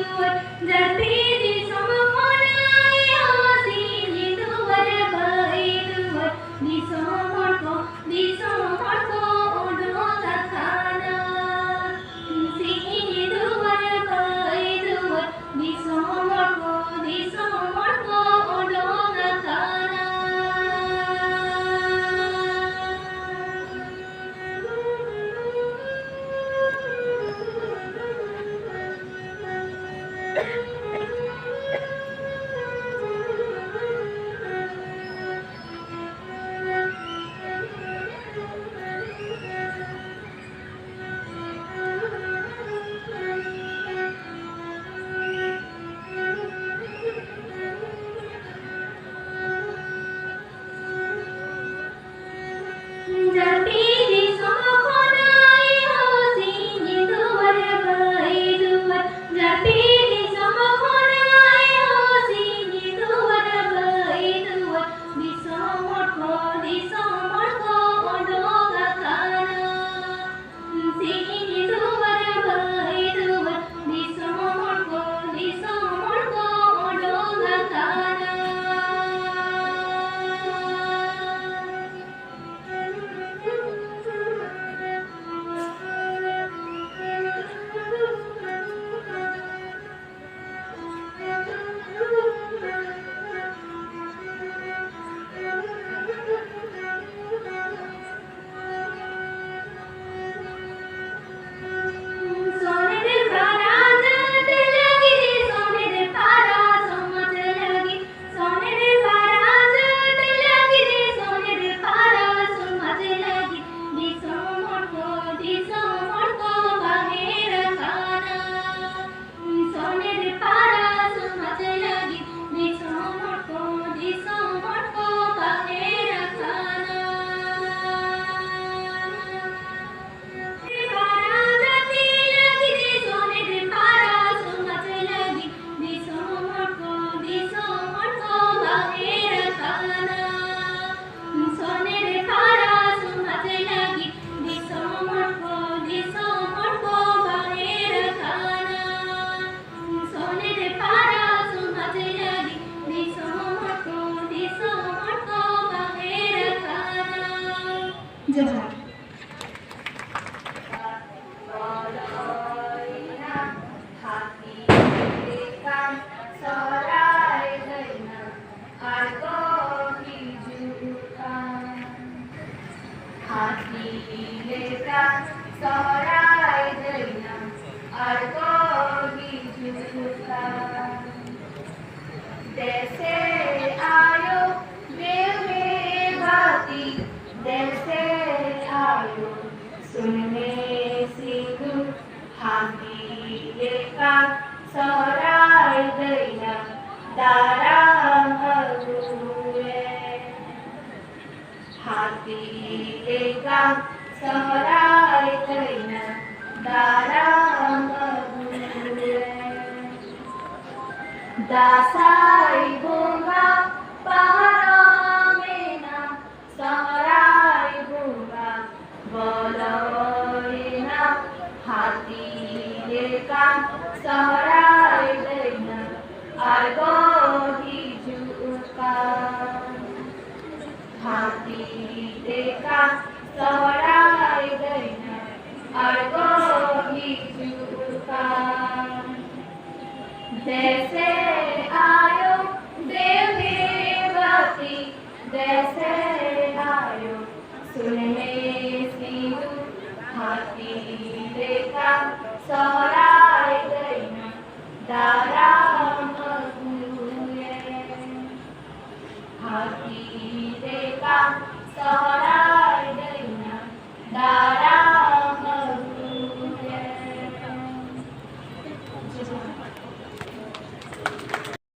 जोहार। जैसे आयो देव में भाती, जैसे आयो सुनने सिंधु हाथी लेका सोहराय गईना दारा हुए। हाथी लेका सोहराय गईना दारा हुए। दासाई bunga paramena samarai bunga boloina hati leka samarai deina argo hijuka hati leka samarai deina argo hijuka। जैसे आयो देव देवती, जैसे आयो सुनने सिंधु हाथी लेका सोहराय गईना दारा